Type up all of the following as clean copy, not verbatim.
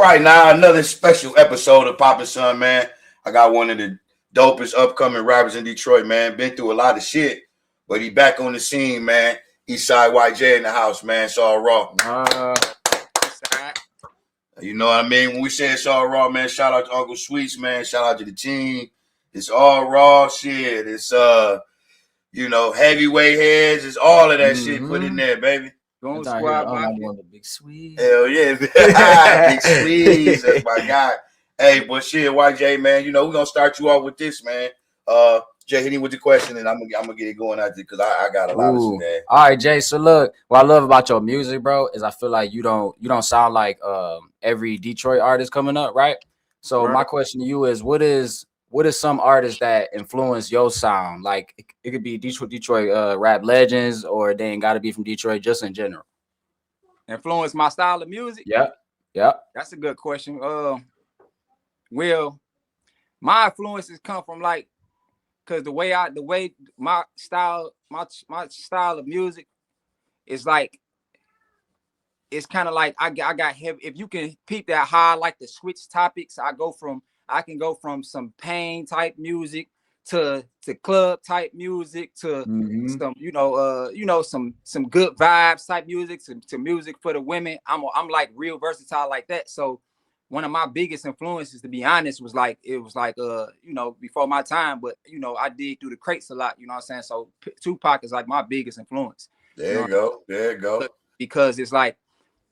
right, now another special episode of Papa Son, man. I got one of the dopest upcoming rappers in Detroit, man. Been through a lot of shit, but he back on the scene, man. Eastside YJ in the house, man. It's all raw. You know what I mean? When we say it's all raw, man, shout out to Uncle Sweets, man. Shout out to the team. It's all raw shit. It's heavyweight heads. It's all of that shit put in there, baby. Don't squad, I'm one of the big Swedes. Hell yeah, big Swedes. That's my guy. Hey, but shit, YJ, man. We're gonna start you off with this, man. Jay, hit him with the question, and I'm gonna get it going out there because I got a lot of shit there. All right, Jay. So look, what I love about your music, bro, is I feel like you don't sound like every Detroit artist coming up, right? So my question to you is, what is some artists that influence your sound? Like it could be Detroit rap legends, or they ain't got to be from Detroit, just in general. Influence my style of music? Yep. That's a good question. Well, my influences come from because the way my style of music is like, it's kind of like I got heavy. If you can peep that high, like the switch topics, I can go from some pain type music to club type music to some good vibes type music to music for the women. I'm like real versatile like that. So one of my biggest influences, to be honest, was before my time, but I dig through the crates a lot, you know what I'm saying? So Tupac is like my biggest influence. There you go. Because it's like,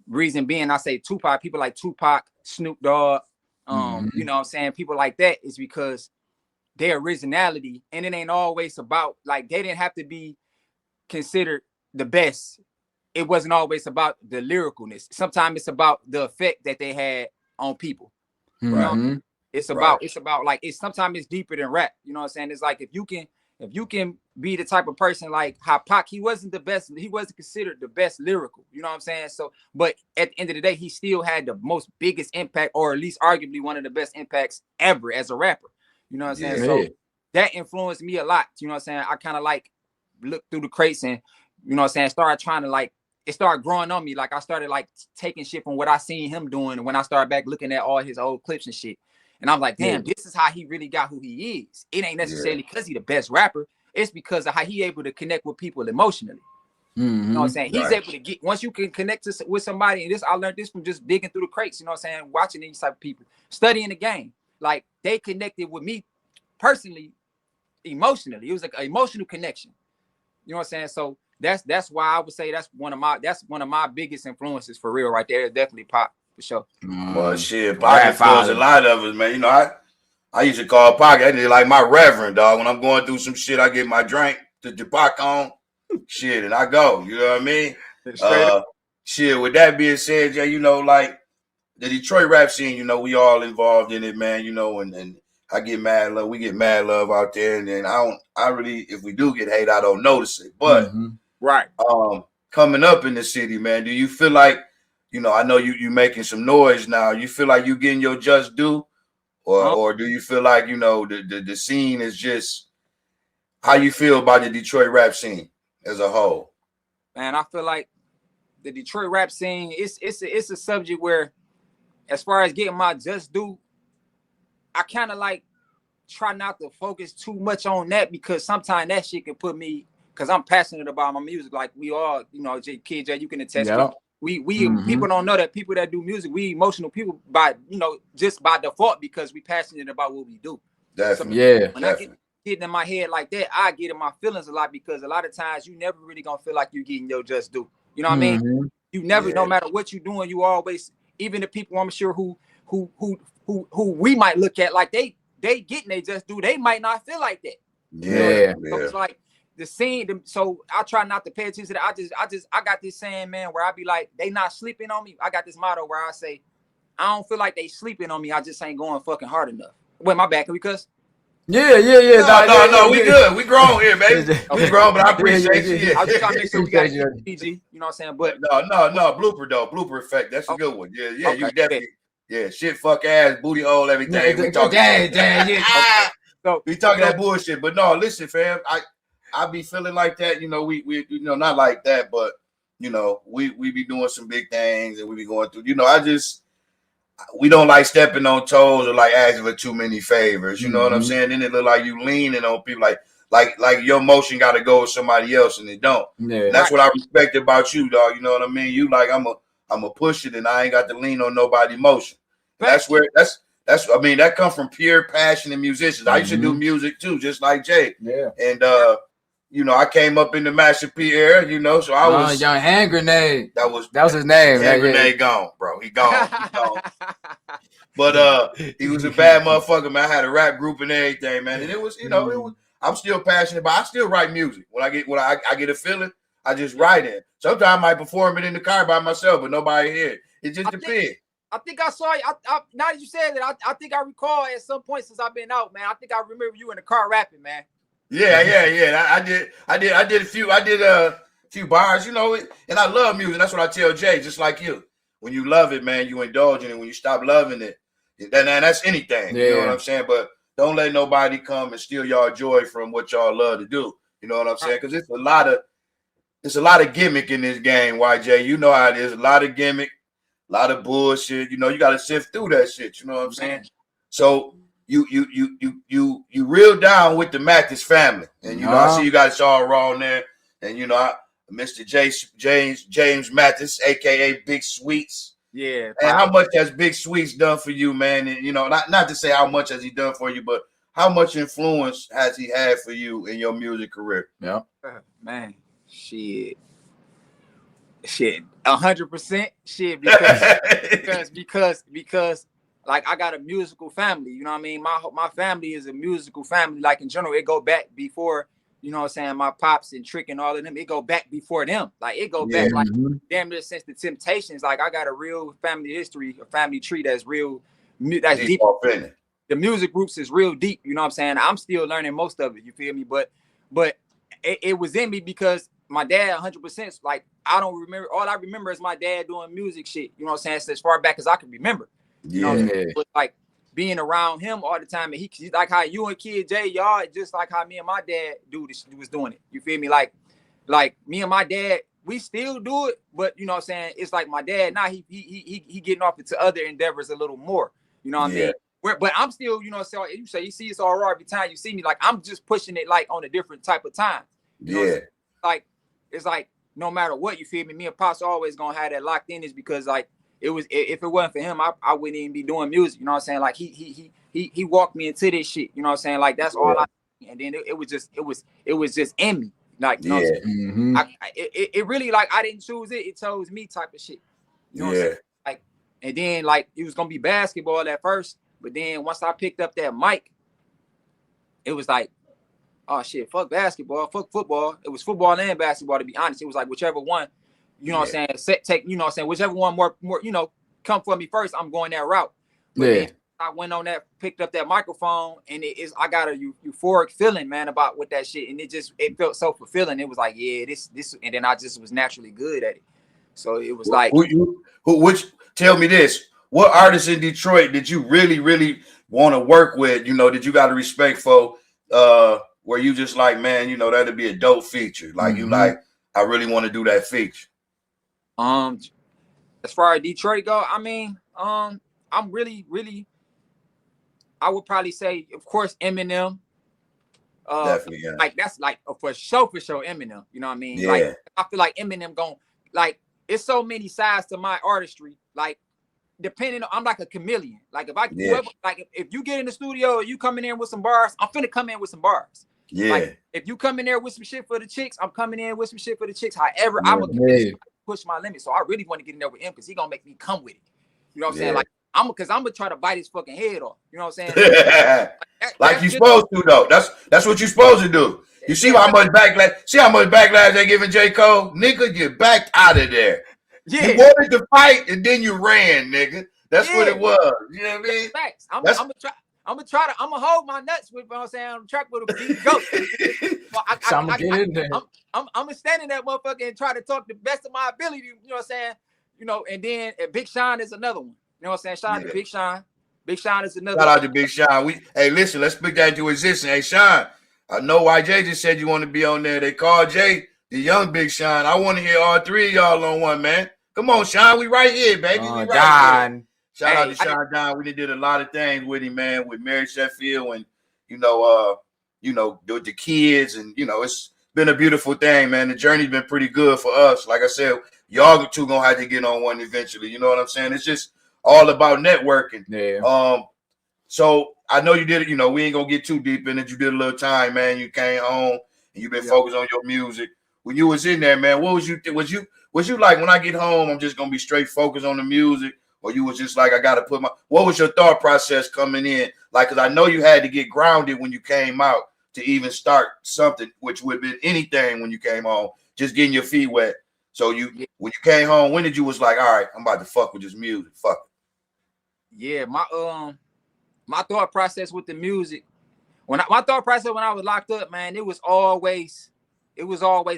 reason being I say Tupac, people like Tupac, Snoop Dogg, you know what I'm saying, people like that, is because their originality, and it ain't always about, like, they didn't have to be considered the best. It wasn't always about the lyricalness. Sometimes it's about the effect that they had on people. You know? It's about like, sometimes it's deeper than rap. You know what I'm saying? It's like, if you can be the type of person like how Pac, he wasn't the best, he wasn't considered the best lyrical, you know what I'm saying? So, but at the end of the day, he still had the most biggest impact, or at least arguably one of the best impacts ever as a rapper. You know what I'm saying? Yeah. So that influenced me a lot. You know what I'm saying? I kind of like looked through the crates and, you know what I'm saying, started trying to it started growing on me. Like, I started taking shit from what I seen him doing. And when I started back looking at all his old clips and shit, and I'm like, damn, this is how he really got who he is. It ain't necessarily because he the best rapper. It's because of how he able to connect with people emotionally. You know what I'm saying? He's able to get, once you can connect with somebody, and I learned this from just digging through the crates, you know what I'm saying? Watching these type of people, studying the game. Like, they connected with me personally, emotionally. It was like an emotional connection. You know what I'm saying? So that's why I would say that's one of my biggest influences for real right there. Definitely Pop, for sure. Well, shit, Pac influenced a lot of us, man. I used to call Pac, I did like my reverend, dog. When I'm going through some shit, I get my drink to Pac on, shit, and I go. You know what I mean? Shit, with that being said, Jay, like the Detroit rap scene, we all involved in it, man, and I get mad love. We get mad love out there, and then I really, if we do get hate, I don't notice it. But coming up in the city, man, do you feel like, I know you making some noise now. You feel like you getting your just due, or do you feel like the scene is just, how you feel about the Detroit rap scene as a whole? Man, I feel like the Detroit rap scene, it's a subject where, as far as getting my just due, I kind of try not to focus too much on that, because sometimes that shit can put me, because I'm passionate about my music, like we all, Kid J, you can attest to. We people don't know that people that do music, we emotional people by, just by default, because we passionate about what we do. Definitely. So, when I get getting in my head like that, I get in my feelings a lot, because a lot of times you never really gonna feel like you're getting your just due. You know what I mean? You never, no matter what you're doing, you always, even the people I'm sure who we might look at like they getting they just due, they might not feel like that. So it's like the scene. So I try not to pay attention to that. I got this saying, man, where I be like, they not sleeping on me. I got this motto where I say, I don't feel like they sleeping on me. I just ain't going fucking hard enough. Wait, my bad. Can we cuss? Yeah. No, we good. We grown here, baby. We grown, but I appreciate you. I was just trying to make sure we got it PG. You know what I'm saying? But no, blooper effect. That's a good one. Yeah, you definitely. Yeah, shit, fuck ass, booty hole, everything. We talking. So we talking that bullshit. But no, listen, fam. I be feeling like that. We not like that, but we be doing some big things, and we be going through. we don't like stepping on toes or like asking for too many favors. You know what I'm saying? Then it look like you leaning on people like your motion got to go with somebody else and it don't. Yeah. And that's what I respect about you, dog. You know what I mean? You like I'm a push it and I ain't got to lean on nobody motion. And that's where that's I mean that comes from pure passion in musicians. I used to do music too, just like Jay. Yeah. And you know, I came up in the Master P era, you know, so I was Young Hand Grenade. That was his name. Hand Grenade gone, bro. He gone. But he was a bad motherfucker, man. I had a rap group and everything, man. And it was, you know, it was. I'm still passionate, but I still write music. When I get a feeling, I just write it. Sometimes I might perform it in the car by myself, but nobody here. It just depends. I think I saw you. Now that you said it, I think I recall at some point since I've been out, man. I think I remember you in the car rapping, man. Yeah. I did a few bars, you know, and I love music. That's what I tell Jay, just like you. When you love it, man, you indulge in it. When you stop loving it, then that's anything. Yeah. You know what I'm saying? But don't let nobody come and steal y'all joy from what y'all love to do. You know what I'm saying? Because it's a lot of gimmick in this game, YJ. You know how it is. A lot of gimmick, a lot of bullshit. You know, you got to sift through that shit. You know what I'm saying? So you real down with the Mathis family, and you know I see you got Shaw Raw in there, and you know Mr. James Mathis, aka Big Sweets. Yeah. And how much has Big Sweets done for you, man? And you know, not to say how much has he done for you, but how much influence has he had for you in your music career? Yeah, man, shit, 100%, shit, because like I got a musical family, you know what I mean? My family is a musical family. Like in general, it go back before. You know what I'm saying? My pops and Trick and all of them, it go back before them. Like it go back like damn near since the Temptations. Like I got a real family history, a family tree that's real, that's deep. The music groups is real deep. You know what I'm saying? I'm still learning most of it. You feel me? But it was in me because my dad 100%. Like I don't remember. All I remember is my dad doing music shit. You know what I'm saying? So as far back as I can remember. You know what I'm saying? But like being around him all the time, and he like how you and Kid Jay, y'all just like how me and my dad was doing it. You feel me? Like me and my dad, we still do it, but you know what I'm saying? It's like my dad now he getting off into other endeavors a little more. You know what I mean? But I'm still, you know, so you see it's all right every time you see me. Like I'm just pushing it like on a different type of time. You know like it's like no matter what, you feel me? Me and Pops always gonna have that locked in, is because like if it wasn't for him, I wouldn't even be doing music. You know what I'm saying? Like he walked me into this shit. You know what I'm saying? Like that's all I. And then it was just in me. Like you know what I'm saying? It really like I didn't choose it. It chose me type of shit. You know what I'm saying? Like and then like it was gonna be basketball at first, but then once I picked up that mic, it was like, oh shit, fuck basketball, fuck football. It was football and basketball, to be honest. It was like whichever one. You know what I'm saying? Take, you know what I'm saying? Whichever one more, you know, come for me first, I'm going that route. But then I went on that, picked up that microphone, and I got a euphoric feeling, man, about what that shit. And it felt so fulfilling. It was like, yeah, this, and then I just was naturally good at it. So it was like, tell me this. What artists in Detroit did you really, really want to work with? You know, did you got a respect for where you just like, man, you know, that'd be a dope feature. Like you like, I really want to do that feature. As far as Detroit go, I mean, I'm really, really, I would probably say, of course, Eminem. Definitely, yeah. Like that's like for sure, Eminem. You know what I mean? Yeah. Like I feel like Eminem like it's so many sides to my artistry. Like depending on, I'm like a chameleon. Like if you get in the studio, you coming in with some bars, I'm finna come in with some bars. Yeah. Like if you come in there with some shit for the chicks, I'm coming in with some shit for the chicks. However, I'm a push my limits. So I really want to get in there with him because he gonna make me come with it. You know what I'm saying? Like I'm gonna try to bite his fucking head off. You know what I'm saying? Like you supposed to though. That's what you supposed to do. You see how much backlash they giving J. Cole? Nigga, you backed out of there. Yeah. You wanted to fight and then you ran, nigga. That's what it was. You know what I mean? Facts. I'm gonna hold my nuts with, you know what I'm saying, on the track with a big goat. I'm gonna stand in that motherfucker and try to talk the best of my ability, you know what I'm saying? You know, and then Big Sean is another one. You know what I'm saying? Shout out to Big Sean. Big Sean is another one. Shout out to Big Sean. Hey, listen, let's put that into existence. Hey, Sean, I know YJ just said you want to be on there. They call Jay the young Big Sean. I want to hear all three of y'all on one, man. Come on, Sean. We right here, baby. We right here. Shout out to Sean Don. We did a lot of things with him, man, with Mary Sheffield and, with the kids. And, it's been a beautiful thing, man. The journey's been pretty good for us. Like I said, y'all two going to have to get on one eventually. You know what I'm saying? It's just all about networking. Yeah. So I know you did it. We ain't going to get too deep in it. You did a little time, man. You came home and you've been focused on your music. When you was in there, man, what was you like, when I get home, I'm just going to be straight focused on the music? Or you was just like, I got to what was your thought process coming in? Like, because I know you had to get grounded when you came out to even start something, which would have been anything when you came home, just getting your feet wet. So when you came home, when did you was like, all right, I'm about to fuck with this music, fuck it? Yeah, my thought process with the music, my thought process when I was locked up, man, it was always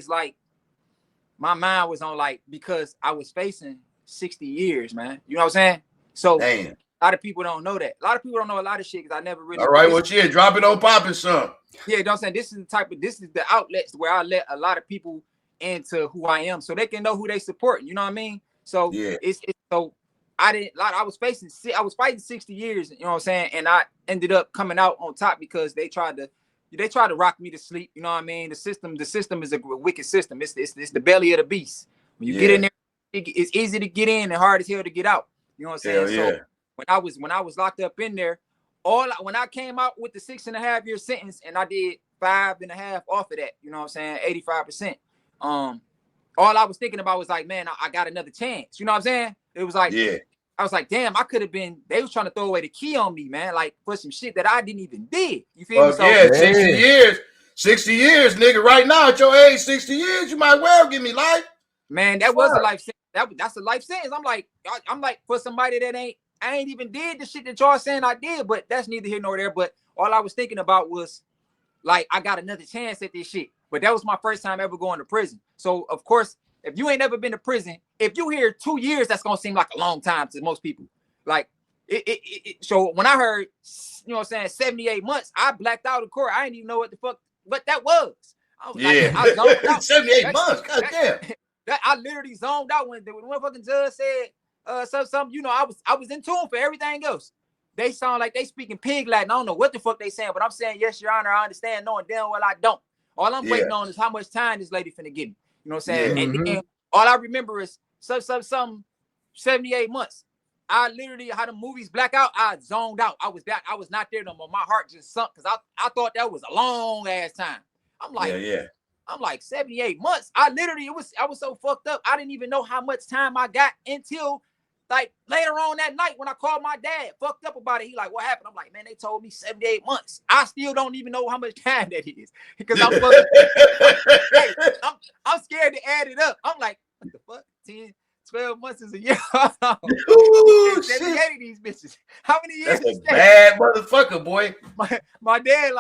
like, my mind was on, like, because I was facing 60 years, man. You know what I'm saying? So damn. A lot of people don't know that. A lot of people don't know a lot of shit because I never really. All right, well, yeah, drop it on Poppin' son. Yeah, you know what I'm saying? This is the outlets where I let a lot of people into who I am so they can know who they support. You know what I mean? So so I was fighting 60 years, you know what I'm saying? And I ended up coming out on top because they tried to rock me to sleep. You know what I mean? The system is a wicked system. It's the belly of the beast. When you get in there, it's easy to get in and hard as hell to get out. You know what I'm saying? So when I was locked up in there, when I came out with the 6.5 year sentence and I did 5.5 off of that, you know what I'm saying? 85%. All I was thinking about was like, man, I got another chance. You know what I'm saying? It was like, I was like, damn, I could have been, they was trying to throw away the key on me, man, like for some shit that I didn't even did. You feel me? So, 60 years, nigga. Right now at your age, 60 years, you might well give me life. Man, that was a life sentence. That's a life sentence. I'm like, for somebody that I ain't even did the shit that y'all saying I did, but that's neither here nor there. But all I was thinking about was like, I got another chance at this shit. But that was my first time ever going to prison. So of course, if you ain't never been to prison, if you hear 2 years, that's gonna seem like a long time to most people. Like so when I heard, you know what I'm saying, 78 months, I blacked out of court. I didn't even know what that was. I was like, I zoned out. 78 months, goddamn. I literally zoned out when the motherfucking judge said something, I was in tune for everything else. They sound like they speaking pig Latin. I don't know what the fuck they saying, but I'm saying, yes, your honor, I understand, knowing damn well I don't. All I'm waiting on is how much time this lady finna give me. You know what I'm saying? And all I remember is some 78 months. I literally, how the movies black out, I zoned out. I was not there no more. My heart just sunk because I thought that was a long ass time. I'm like, I'm like 78 months. I was so fucked up. I didn't even know how much time I got until like later on that night when I called my dad, fucked up about it. He like, what happened? I'm like, man, they told me 78 months. I still don't even know how much time that is because I'm scared to add it up. I'm like, what the fuck? 10, 12 months is a year. Ooh, 78 of these bitches. How many years? That's a bad motherfucker, boy. My dad,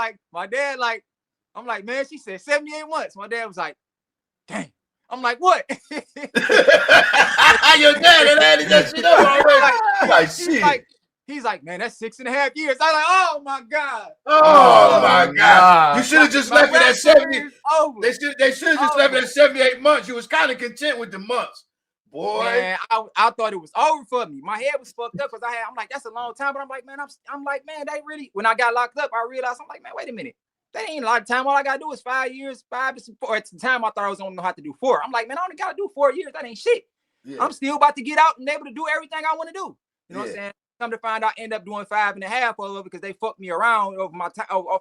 I'm like, man, she said 78 months. My dad was like, dang. I'm like, what? Your dad added that shit up already. He's like, man, that's 6.5 years. I'm like, oh my God. Oh my God. You should have just left it at 70. They should have just left it at 78 months. You was kind of content with the months. Boy. Man, I thought it was over for me. My head was fucked up because I'm like, that's a long time. But I'm like, man, they really, when I got locked up, I realized, I'm like, man, wait a minute. That ain't a lot of time. All I gotta do is 5 years, 5 to 4. At the time, I thought I was only gonna have to do 4. I'm like, man, I only gotta do 4 years. That ain't shit. Yeah. I'm still about to get out and able to do everything I want to do. You know what I'm saying? Come to find out, end up doing 5.5 all over because they fucked me around off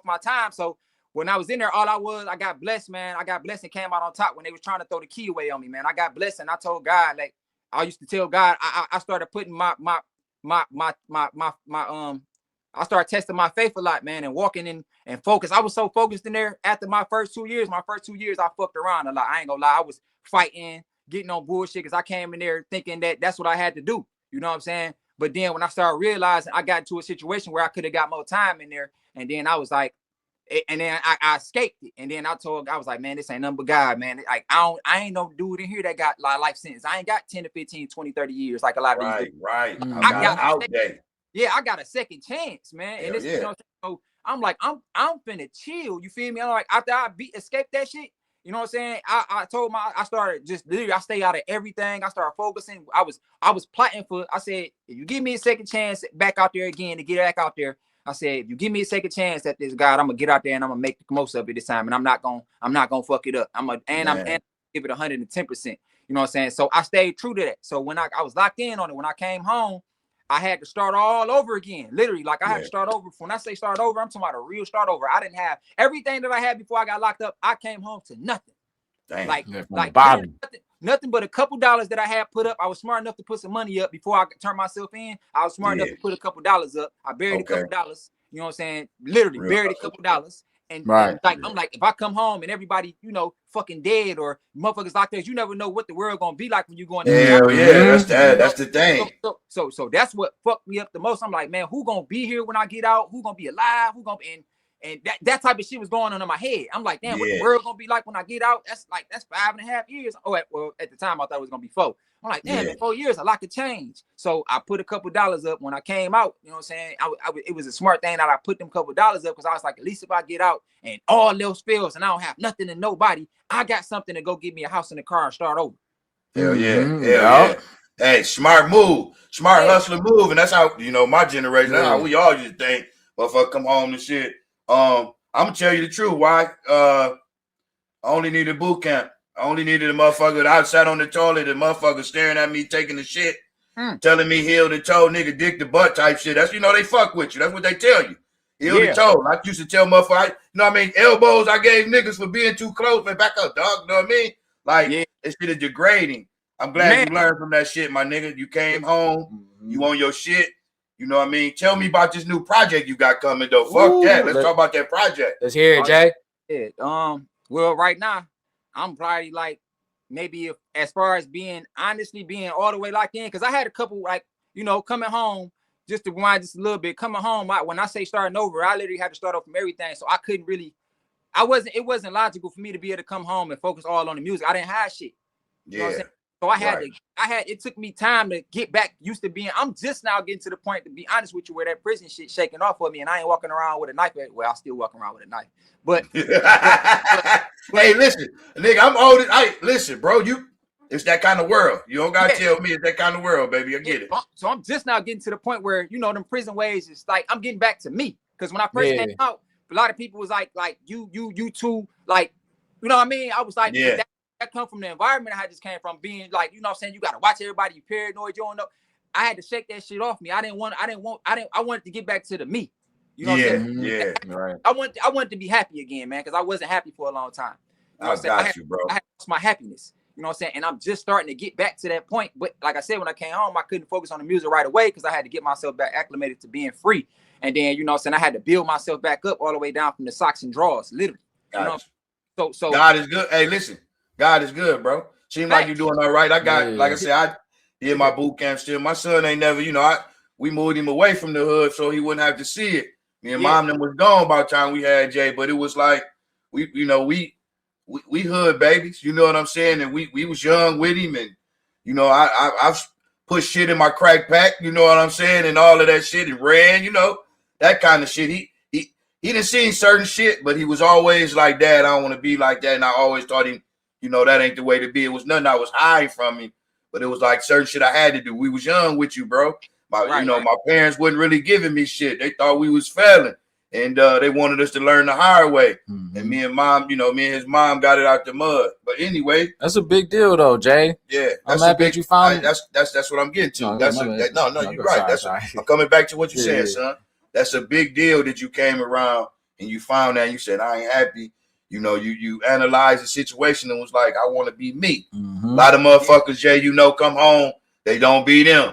my time. So when I was in there, I got blessed, man. I got blessed and came out on top when they was trying to throw the key away on me, man. I got blessed and I told God, like I used to tell God, I started putting I started testing my faith a lot, man, and walking in and focus. I was so focused in there after my first 2 years. My first 2 years, I fucked around a lot. I ain't gonna lie. I was fighting, getting on bullshit because I came in there thinking that that's what I had to do. You know what I'm saying? But then when I started realizing I got into a situation where I could have got more time in there, and then I was like, and then I escaped it. And then I was like, man, this ain't nothing but God, man. Like, I ain't no dude in here that got life sentence. I ain't got 10 to 15, 20, 30 years like a lot of these dudes. Right. I got out there. Yeah, I got a second chance, man. And it's, you know, so I'm like, I'm finna chill. You feel me? I'm like, after I escaped that shit, You know what I'm saying? I told I started just literally, I stay out of everything. I started focusing. I was plotting for, I said, if you give me a second chance back out there again to get back out there, I said, if you give me a second chance at this, God, I'm gonna get out there and I'm gonna make the most of it this time. And I'm not gonna fuck it up. I'm give it 110%. You know what I'm saying? So I stayed true to that. So when I was locked in on it, when I came home, I had to start all over again. Literally, like I had to start over. When I say start over, I'm talking about a real start over. I didn't have everything that I had before I got locked up. I came home to nothing. Damn. Like nothing but a couple dollars that I had put up. I was smart enough to put some money up before I could turn myself in. I was smart enough to put a couple dollars up. I buried a couple dollars. You know what I'm saying? Literally buried a couple dollars. And like I'm like, if I come home and everybody, you know, fucking dead or motherfuckers like this, you never know what the world gonna be like when you go in there. Hell yeah, that's the thing. So that's what fucked me up the most. I'm like, man, who gonna be here when I get out? Who gonna be alive? Who gonna be and that type of shit was going on in my head. I'm like, damn, what the world gonna be like when I get out? That's 5.5 years. Oh, well, at the time I thought it was gonna be 4. I'm like, damn, in 4 years, a lot could change. So I put a couple dollars up when I came out. You know what I'm saying? It was a smart thing that I put them couple dollars up because I was like, at least if I get out and all else fails and I don't have nothing and nobody, I got something to go get me a house and a car and start over. Hell yeah. Hell yeah. Hey, smart move. Smart hustler move. And that's how, you know, my generation, that's how we all used to think. Motherfucker come home and shit. I'm gonna tell you the truth. Why? I only needed boot camp. I only needed a motherfucker that I sat on the toilet, the motherfucker staring at me, taking the shit, telling me heel the toe, nigga, dick the butt type shit. That's, you know, they fuck with you. That's what they tell you. Heel the toe. I used to tell motherfuckers, you know what I mean? Elbows I gave niggas for being too close. Man, back up, dog. You know what I mean? Like, this shit is degrading. I'm glad you learned from that shit, my nigga. You came home, you on your shit. You know what I mean? Tell me about this new project you got coming, though. Fuck that. Let's talk about that project. Let's hear it, Jay. Well, right now, I'm probably like, maybe if, as far as being all the way locked in, because I had a couple, like, you know, coming home, just to rewind just a little bit, coming home, when I say starting over, I literally had to start off from everything. So I couldn't really, it wasn't logical for me to be able to come home and focus all on the music. I didn't have shit. You know what I'm saying? So it took me time to get back used to being, I'm just now getting to the point, to be honest with you, where that prison shit shaking off of me and I ain't walking around with a knife. Well, I still walking around with a knife, but. Hey, listen, nigga, I'm old. Listen, bro, it's that kind of world. You don't gotta tell me it's that kind of world, baby. I get it. So I'm just now getting to the point where, you know, them prison ways, it's like, I'm getting back to me. Because when I first came out, a lot of people was like you too, like, you know what I mean? I was like, that come from the environment I just came from, being like, you know what I'm saying, you gotta watch everybody, you paranoid, you don't know. I had to shake that shit off me. I wanted to get back to the me. You know what I'm saying? Right. I wanted to be happy again, man, because I wasn't happy for a long time. You know I got you, bro. I had lost my happiness. You know what I'm saying? And I'm just starting to get back to that point. But like I said, when I came home, I couldn't focus on the music right away because I had to get myself back acclimated to being free. And then, you know what I'm saying, I had to build myself back up all the way down from the socks and drawers, literally. So God is good. Hey, listen, God is good, bro. Seems like you're doing all right. I got, like I said, I did my boot camp still. My son ain't never, you know, we moved him away from the hood so he wouldn't have to see it. Me and mom them was gone by the time we had Jay, but it was like we hood babies, you know what I'm saying? And we was young with him, and you know, I've put shit in my crack pack, you know what I'm saying, and all of that shit, and ran, you know, that kind of shit. He didn't see certain shit, but he was always like, Dad, I don't want to be like that. And I always thought him, you know, that ain't the way to be. It was nothing I was hiding from him, but it was like certain shit I had to do. We was young with you, bro. My parents wasn't really giving me shit. They thought we was failing, and they wanted us to learn the hard way. And me and his mom got it out the mud. But anyway, that's a big deal, though, Jay. Yeah, I'm happy that you found it. That's what I'm getting to. You're right. Sorry. I'm coming back to what you're saying, son. That's a big deal that you came around and you found that. And you said, I ain't happy. You know, you analyzed the situation and was like, I want to be me. A lot of motherfuckers, Jay, you know, come home, they don't be them.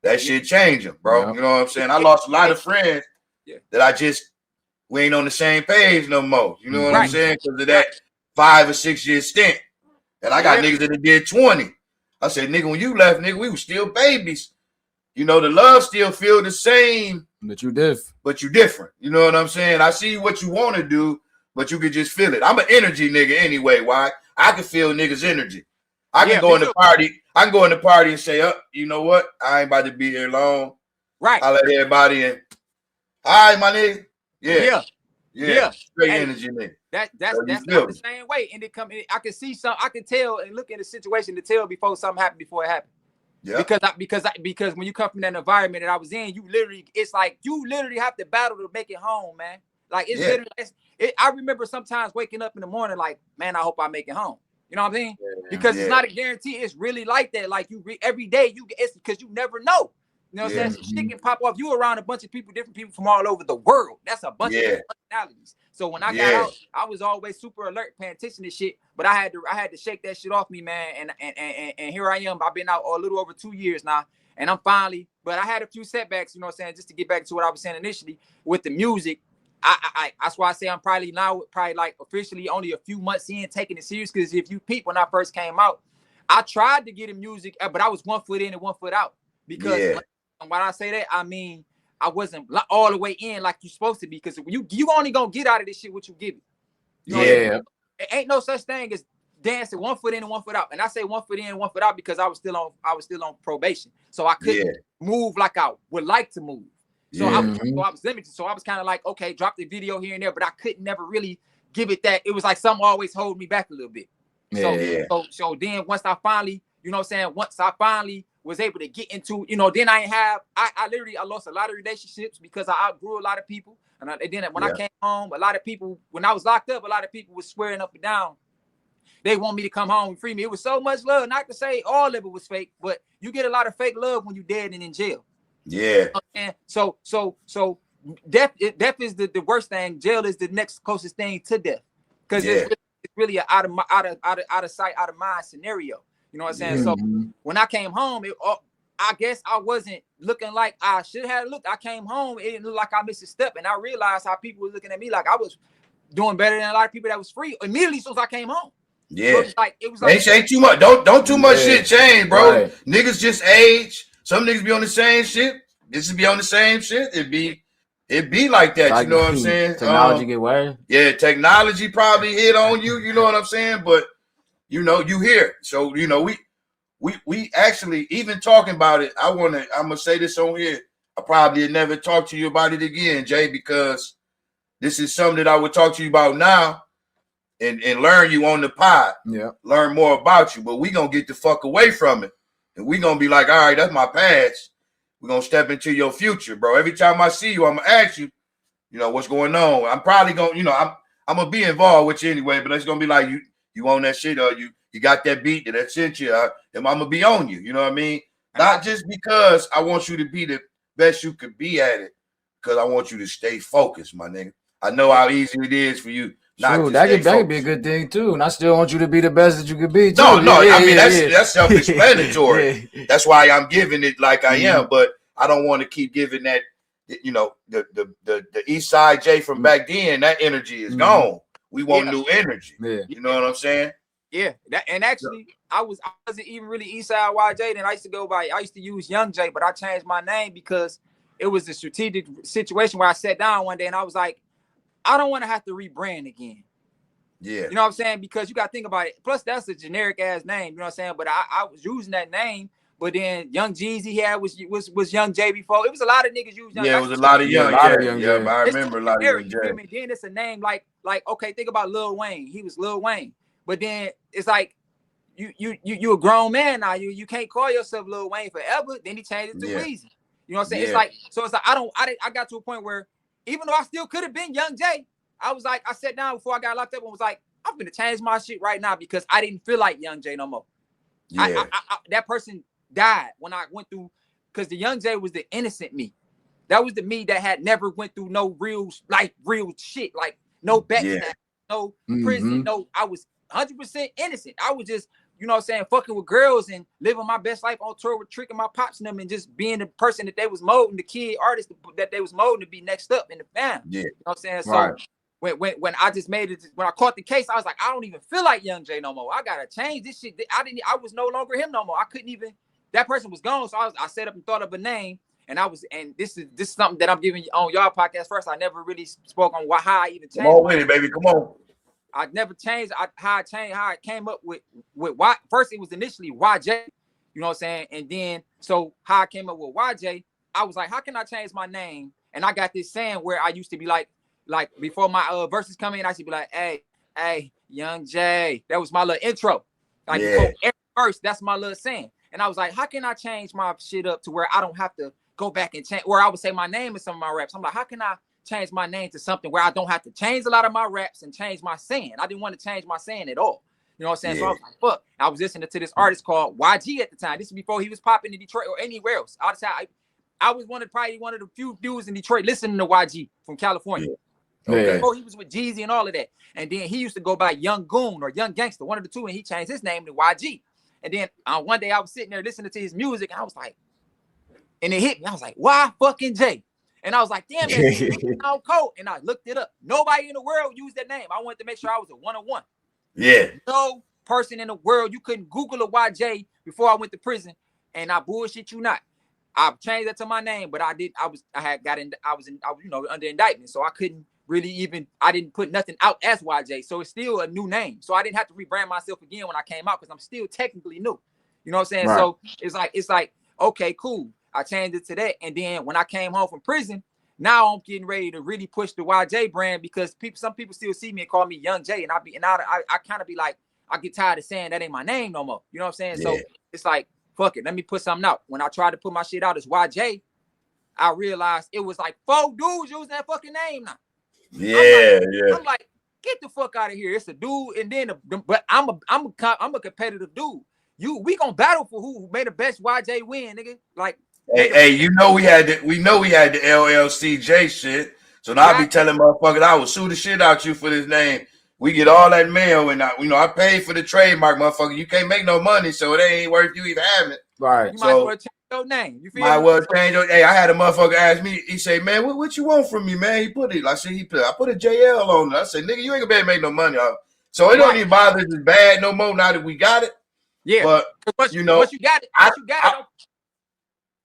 That shit change them, bro. You know what I'm saying? I lost a lot of friends that we ain't on the same page no more. You know what I'm saying? Because of that 5 or 6 year stint. And I got niggas that did 20. I said, nigga, when you left, nigga, we were still babies. You know, the love still feel the same. But you different. You know what I'm saying? I see what you want to do, but you could just feel it. I'm an energy nigga anyway. Why? I can feel niggas' energy. I can go in the party. I can go in the party and say, you know what? I ain't about to be here long. Right. I let everybody in. All right, my nigga. Yeah. Yeah. Straight Hey, energy, nigga. That's So I'm the same way. And I can see I can tell and look at the situation to tell before something happened before it happened. Yeah. Because when you come from that environment that I was in, it's like you literally have to battle to make it home, man. Like it's literally I remember sometimes waking up in the morning like, man, I hope I make it home. You know what I mean? Because it's not a guarantee. It's really like that. Like every day it's because you never know. You know what I'm saying? Shit can pop off. You around a bunch of people, different people from all over the world. That's a bunch of personalities. So when I got out, I was always super alert, paying attention to shit. But I had to shake that shit off me, man. And here I am. I've been out a little over 2 years now. And I'm finally, but I had a few setbacks, you know what I'm saying? Just to get back to what I was saying initially with the music. That's why I say I'm probably like officially only a few months in taking it serious. Because if you peep, when I first came out, I tried to get in music, but I was 1 foot in and 1 foot out. Because when I say that, I mean I wasn't all the way in like you're supposed to be. Because you only gonna get out of this shit what you give it. You know it ain't no such thing as dancing 1 foot in and 1 foot out. And I say 1 foot in, 1 foot out because I was still on probation. So I couldn't move like I would like to move. So I was limited. So I was kind of like, okay, drop the video here and there, but I couldn't never really give it that. It was like something always hold me back a little bit. So then once I finally, you know what I'm saying, once I finally was able to get into, you know, then I lost a lot of relationships because I outgrew a lot of people. And then when I came home, a lot of people, when I was locked up, a lot of people was swearing up and down. They want me to come home and free me. It was so much love. Not to say all of it was fake, but you get a lot of fake love when you're dead and in jail. Yeah. And so death is the worst thing. Jail is the next closest thing to death. Because it's really an out of sight, out of mind scenario. You know what I'm saying? So when I came home, I guess I wasn't looking like I should have looked. I came home, it didn't look like I missed a step, and I realized how people were looking at me like I was doing better than a lot of people that was free immediately as soon as I came home. Yeah, so it was like ain't too much. Don't too much shit change, bro. Right. Niggas just age. Some niggas be on the same shit. This be on the same shit. It be like that. Like, you know what I'm saying? Technology get worse. Yeah, technology probably hit on you. You know what I'm saying? But you know, you here. So you know, we actually even talking about it. I'm gonna say this on here. I probably never talk to you about it again, Jay, because this is something that I would talk to you about now. And learn you on the pod. Yeah. Learn more about you. But we gonna get the fuck away from it. And we gonna be like, all right, that's my past. We're gonna step into your future, bro. Every time I see you, I'm gonna ask you, you know, what's going on. I'm probably gonna, you know, I'm gonna be involved with you anyway, but it's gonna be like you on that shit, or you got that beat that sent you, and I'm gonna be on you. You know what I mean? Not just because I want you to be the best you could be at it, because I want you to stay focused, my nigga. I know how easy it is for you. True, that could be a good thing too, and I still want you to be the best that you could be too. No, I mean that's self-explanatory. That's why I'm giving it like I am, but I don't want to keep giving that. You know, the Eastside J from back then. That energy is gone. We want new energy. Yeah. You know what I'm saying? Yeah, and actually, I wasn't even really Eastside YJ. Then I used to use Young J, but I changed my name because it was a strategic situation where I sat down one day and I was like, I don't want to have to rebrand again. Yeah. You know what I'm saying? Because you got to think about it. Plus, that's a generic ass name. You know what I'm saying? But I was using that name. But then Young Jeezy was Young J before. It was a lot of niggas using. Yeah, it was a lot of Young. Yeah, I remember a lot of Young J. Then it's a name like okay, think about Lil Wayne. He was Lil Wayne. But then it's like you a grown man now. You can't call yourself Lil Wayne forever. Then he changed it to Weezy. You know what I'm saying? Yeah. It's like I got to a point where even though I still could have been Young J, I was like, I sat down before I got locked up and was like, I'm gonna change my shit right now because I didn't feel like Young J no more. Yeah. That person died when I went through, because the Young J was the innocent me. That was the me that had never went through no real shit, like no backstab, no prison, no. I was 100% innocent. I was just, you know what I'm saying, fucking with girls and living my best life on tour with tricking my pops and them and just being the person that they was molding, the kid artist that they was molding to be next up in the fam. Yeah. You know what I'm saying? Right. So when I just made it, when I caught the case, I was like, I don't even feel like Young J no more. I gotta change this shit. I was no longer him no more. I couldn't even, that person was gone. So I set up and thought of a name. And this is something that I'm giving you on y'all podcast first. I never really spoke on how I even changed. Come on with it, baby. Come on. I never changed how I came up with why. First, it was initially YJ, you know what I'm saying? And then, so how I came up with YJ, I was like, how can I change my name? And I got this saying where I used to be like, like before my verses come in, I should be like, hey, Young Jay. That was my little intro. Like before every verse, that's my little saying. And I was like, how can I change my shit up to where I don't have to go back and change, where I would say my name in some of my raps. I'm like, how can I change my name to something where I don't have to change a lot of my raps and change my saying? I didn't want to change my saying at all. You know what I'm saying? So I was like, fuck. I was listening to this artist called YG at the time. This is before he was popping in Detroit or anywhere else. I was probably one of the few dudes in Detroit listening to YG from California. Before he was with Jeezy and all of that. And then he used to go by Young Goon or Young Gangster, one of the two, and he changed his name to YG. And then one day I was sitting there listening to his music, and I was like, and it hit me. I was like, why fucking Jay? And I was like, damn, that's out cold. And I looked it up. Nobody in the world used that name. I wanted to make sure I was a one-on-one. Yeah. No person in the world, you couldn't Google a YJ before I went to prison, and I bullshit you not. I changed that to my name, but I was under indictment, so I couldn't really I didn't put nothing out as YJ, so it's still a new name. So I didn't have to rebrand myself again when I came out because I'm still technically new. You know what I'm saying? Right. So it's like, okay, cool. I changed it to that, and then when I came home from prison, now I'm getting ready to really push the YJ brand because some people still see me and call me Young Jay, and I kind of be like, I get tired of saying that ain't my name no more. You know what I'm saying? Yeah. So it's like, fuck it, let me put something out. When I tried to put my shit out as YJ, I realized it was like 4 dudes using that fucking name now. Yeah, I'm like, get the fuck out of here. It's a dude, and then but I'm a competitive dude. We gonna battle for who made the best YJ win, nigga. Like, hey, we know we had the LLCJ shit. So now I be telling motherfuckers I will sue the shit out you for this name. We get all that mail, and I paid for the trademark, motherfucker. You can't make no money, so it ain't worth you even having it. Right. You might as well change your name. You feel might me? well change your. Hey, I had a motherfucker ask me. He say, "Man, what you want from me, man?" He put it. I said, I put a JL on it. I said, "Nigga, you ain't gonna be able to make no money off." So it don't even bother us as bad no more now that we got it. Yeah, but once you got it.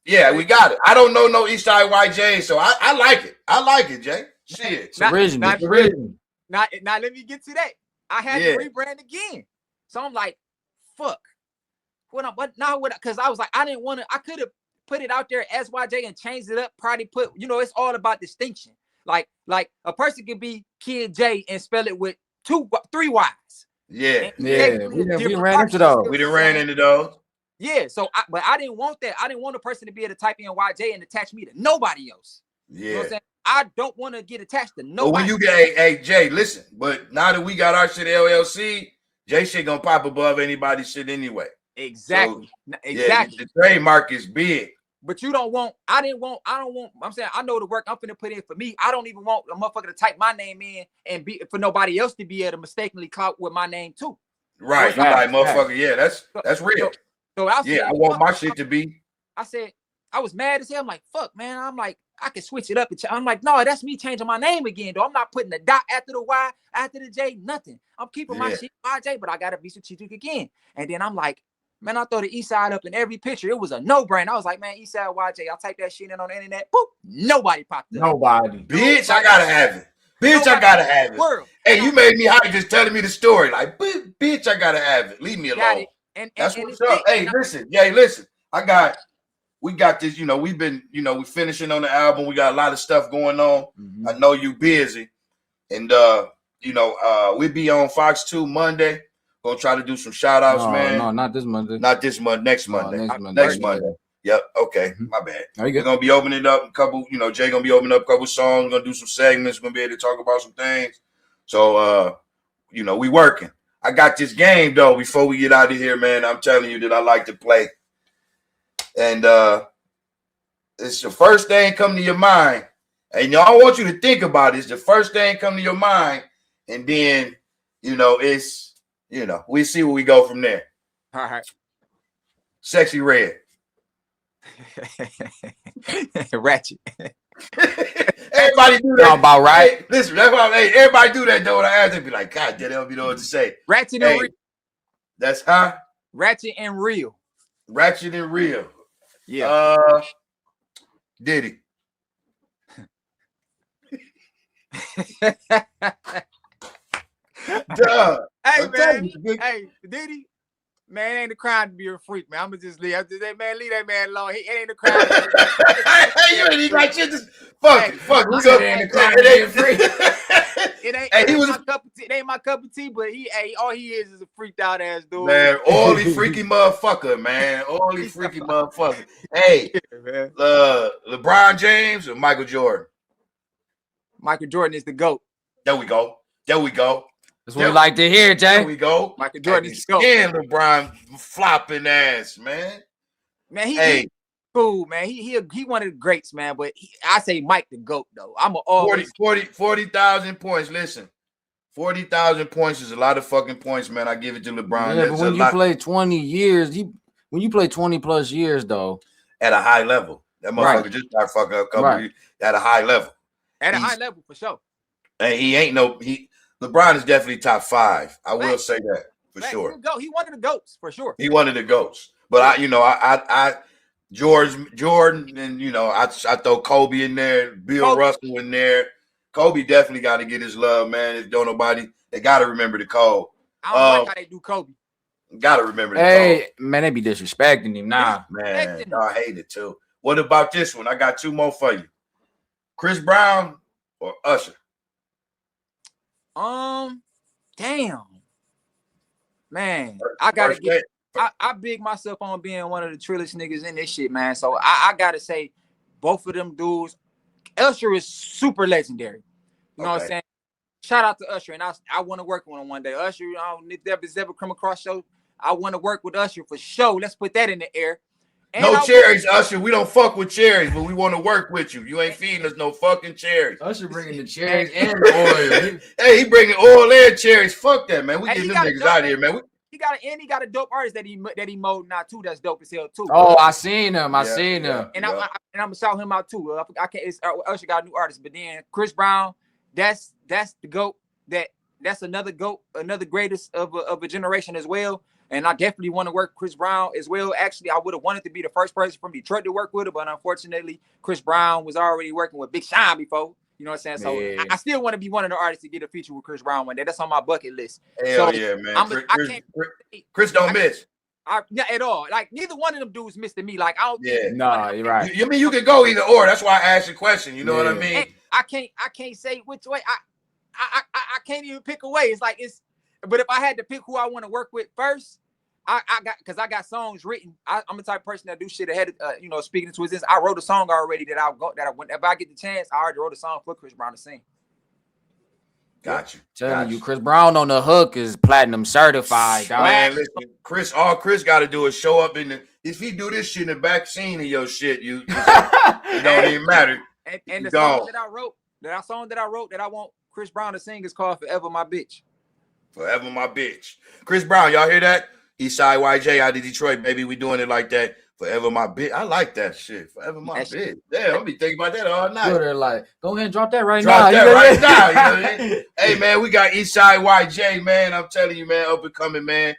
Yeah, we got it. I don't know no Eastside YJ, so I like it. I like it, Jay. Shit, it's original. Now, let me get to that. I had to rebrand again, so I'm like, fuck. Because I was like, I didn't want to. I could have put it out there as YJ and changed it up. Probably it's all about distinction. Like a person could be Kid J and spell it with 3 Y's. Yeah. We ran into those. We done ran into those. Yeah, but I didn't want that. I didn't want a person to be able to type in YJ and attach me to nobody else. Yeah. You know what I'm saying? I don't want to get attached to nobody. But when you get, hey, Jay, listen, but now that we got our shit LLC, Jay shit gonna pop above anybody's shit anyway. Exactly. So, exactly. Yeah, the trademark is big. But I don't want, I'm saying, I know the work I'm finna put in for me. I don't even want a motherfucker to type my name in and be for nobody else to be able to mistakenly clout with my name too. Right. You like, motherfucker, yeah, that's real. So I said, I want my shit to be. I said, I was mad as hell. I'm like, fuck, man. I'm like, I can switch it up. I'm like, no, that's me changing my name again, though. I'm not putting the dot after the Y, after the J, nothing. I'm keeping my shit YJ, but I gotta be strategic again. And then I'm like, man, I throw the Eastside up in every picture. It was a no-brainer. I was like, man, Eastside YJ. I'll type that shit in on the internet. Boop. Nobody popped up. Bitch, I gotta have it. Bitch, I gotta have it. World. Hey, you made me hot just telling me the story. Like, bitch, I gotta have it. Leave me alone. That's what's up. Hey, listen. Listen. We got this, we've been, we finishing on the album. We got a lot of stuff going on. Mm-hmm. I know you busy. And, we be on Fox 2 Monday. Gonna try to do some shout outs, man. No, not this Monday. Not this month, next Monday. Next Monday. Yep. Okay. My bad. We're gonna be opening up a couple, Jay gonna be opening up a couple songs, gonna do some segments, gonna be able to talk about some things. So we working. I got this game though, before we get out of here, man. I'm telling you that I like to play. And it's the first thing come to your mind. And I want you to think about it. It's the first thing come to your mind. And then, it's we see where we go from there. All right. Sexy Red. Ratchet. Everybody do that. About right. Hey, listen, that's why everybody do that though. When I ask, they be like, God damn, they don't know what to say. Ratchet and real. That's Ratchet and real. Ratchet and real. Yeah. Diddy. Duh. Hey, man. Hey, Diddy. Man, it ain't a crime to be a freak, man. I'ma just leave. Man, leave that man alone. It ain't a crime. Hey, you ain't even got shit. Just fuck it. We go. It ain't a crime to be a freak. It ain't my cup of tea. It ain't my cup of tea, but all he is a freaked out ass dude. Man, oily freaky motherfucker, man. Oily freaky motherfucker. Hey, man. LeBron James or Michael Jordan? Michael Jordan is the GOAT. There we go. That's what we like to hear, Jay. There we go. Michael Jordan is the GOAT. LeBron flopping ass, man. Man, he cool, man. He one of the greats, man. But I say Mike the GOAT, though. I'm always 40,000 points. Listen, 40,000 points is a lot of fucking points, man. I give it to LeBron. Yeah, but when you play 20 years, when you play 20 plus years, though, at a high level, that motherfucker just started fucking up a couple years at a high level. At a high level, for sure. And LeBron is definitely top 5. I will say that for sure. He one of the GOATs for sure. He one of the GOATs. But I Jordan, and I throw Kobe in there, Bill Russell in there. Kobe definitely got to get his love, man. If don't nobody, they got to remember the code. I don't like how they do Kobe. Got to remember the code. Man, they be disrespecting him now. Man, I hate it too. What about this one? I got 2 more for you. Chris Brown or Usher? Damn. Man, I gotta get. I big myself on being one of the trillest niggas in this shit, man. So I gotta say, both of them dudes. Usher is super legendary. You know what I'm saying? Shout out to Usher, and I want to work with him one day. Usher, if there's ever come across show, I want to work with Usher for sure. Let's put that in the air. And no cherries, Usher. We don't fuck with cherries, but we want to work with you. You ain't feeding us no fucking cherries. Usher bringing the cherries and the oil. Hey, he bringing oil and cherries. Fuck that, man. We getting them niggas out of here, man. He got a dope artist that he mowed now too. That's dope as hell too. Oh, I seen him. I seen him. And I'm gonna shout him out too. I can't. Usher got a new artist, but then Chris Brown. That's the GOAT. That's another GOAT, another greatest of a generation as well. And I definitely want to work Chris Brown as well. Actually, I would have wanted to be the first person from Detroit to work with him, but unfortunately, Chris Brown was already working with Big Sean before. You know what I'm saying? So I still want to be one of the artists to get a feature with Chris Brown one day. That's on my bucket list. Hell yeah, man. Chris don't miss. Not at all. Like neither one of them dudes missed to me. Like I don't. Yeah. No, you're right. You mean you could go either or? That's why I asked the question. You know what I mean? And I can't say which way. I can't even pick a way. It's like it's. But if I had to pick who I want to work with first, I got songs written. I'm the type of person that do shit ahead of speaking into existence. I wrote a song already if I get the chance, I already wrote a song for Chris Brown to sing. Got you. Telling you, Chris Brown on the hook is platinum certified. Dog. Man, listen, all Chris got to do is show up if he do this shit in the back scene of your shit, it don't even matter. And the song that I wrote, that I want Chris Brown to sing is called "Forever My Bitch." Forever My Bitch. Chris Brown, y'all hear that? Eastside YJ out of Detroit, baby. We doing it like that. Forever My Bitch. I like that shit. Forever My Bitch. Damn, I'll be thinking about that all night. They're like, go ahead and drop that right now. Drop that right now. You know what I mean? Hey, man, we got Eastside YJ, man. I'm telling you, man, up and coming, man.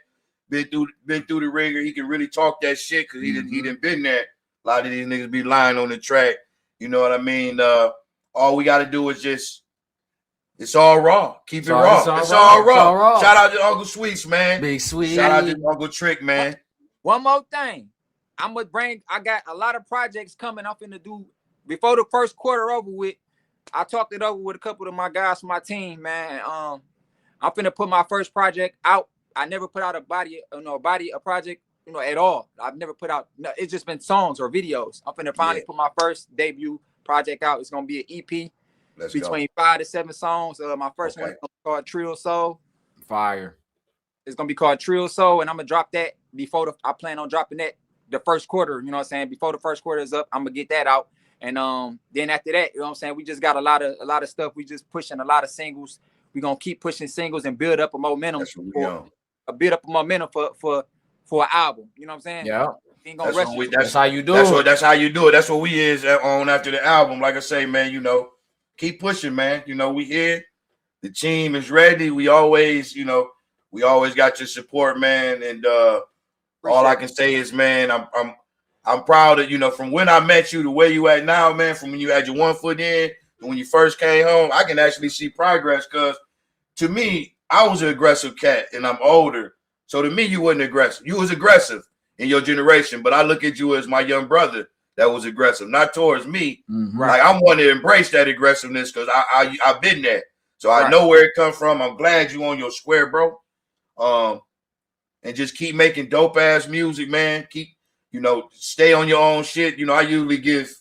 Been through the ringer. He can really talk that shit because he done been there. A lot of these niggas be lying on the track. You know what I mean? All we got to do is just, it's all raw. Keep it raw. It's all raw. Shout out to Uncle Sweets, man. Big Sweet. Shout out to Uncle Trick, man. One more thing. I got a lot of projects coming. I'm finna do before the first quarter over with. I talked it over with a couple of my guys from my team, man. I'm finna put my first project out. I never put out a project, at all. I've never put out. No, it's just been songs or videos. I'm finna finally put my first debut project out. It's gonna be an EP. Between 5 to 7 songs. My first one is called Trio Soul. Fire. It's gonna be called Trio Soul, and I'm gonna drop that I plan on dropping that the first quarter. You know what I'm saying? Before the first quarter is up, I'm gonna get that out, and then after that, you know what I'm saying? We just got a lot of stuff. We just pushing a lot of singles. We gonna keep pushing singles and build up a momentum for an album. You know what I'm saying? Yeah. That's how you do it. That's how you do it. That's what we is on after the album. Like I say, man, keep pushing, man. We here. The team is ready. We always got your support, man. And all I can say is, man, I'm proud of, from when I met you to where you at now, man, from when you had your one foot in and when you first came home, I can actually see progress because to me, I was an aggressive cat and I'm older. So to me, you wasn't aggressive. You was aggressive in your generation, but I look at you as my young brother that was aggressive, not towards me. Mhm. Like I'm one to embrace that aggressiveness because I've been there. So I Right. know where it come from. I'm glad you on your square, bro. And just keep making dope ass music, man. Keep, stay on your own shit. I usually give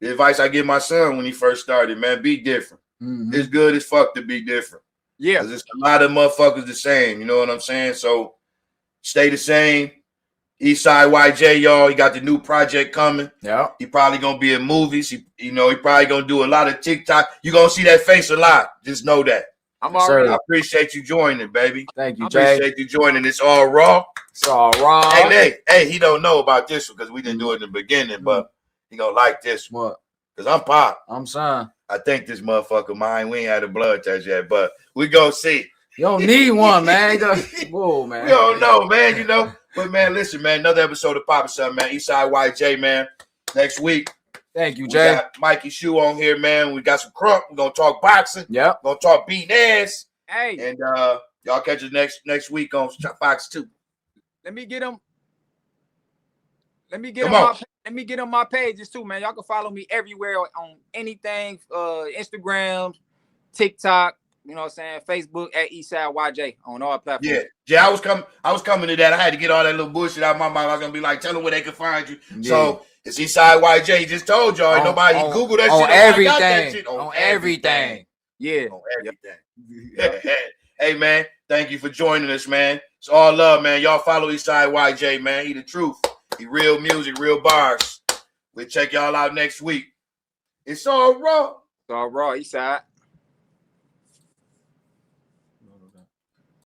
the advice I give my son when he first started, man. Be different. Mhm. It's good as fuck to be different. Yeah. Because it's a lot of motherfuckers the same. You know what I'm saying? So stay the same. Eastside YJ, y'all. He got the new project coming. Yeah. He probably gonna be in movies. He probably gonna do a lot of TikTok. You gonna see that face a lot. Just know that. I'm Yes, already. sir. I appreciate you joining, baby. Thank you, I Jay. appreciate you joining. It's all raw. It's all raw. Hey, he don't know about this one because we didn't do it in the beginning, but he gonna like this one. What? Because I'm Pop. I'm son. I think this motherfucker mine. We ain't had a blood test yet, but we gonna see. You don't need one, man. Whoa, man. We don't know, man. But man, listen, man. Another episode of Pop Something, man. Eastside YJ, man. Next week. Thank you, We Jay. got Mikey Shoe on here, man. We got some crunk. We're gonna talk boxing. Yep. We're gonna talk beating ass. Hey, And y'all catch us next week on Fox 2. let me get him. Let me Come get on. Let me get on my pages too, man. Y'all can follow me everywhere on anything, Instagram, TikTok. You know what I'm saying? Facebook at Eastside YJ on all platforms. Yeah. I was coming to that. I had to get all that little bullshit out of my mouth. I was gonna be like, tell them where they can find you. Yeah. So it's Eastside YJ. He just told y'all. Ain't nobody Google that on shit. Everything. Got that shit. On everything. Yeah. On everything. Hey man, thank you for joining us, man. It's all love, man. Y'all follow Eastside YJ, man. He the truth. He real music, real bars. We'll check y'all out next week. It's all raw. It's all raw, Eastside.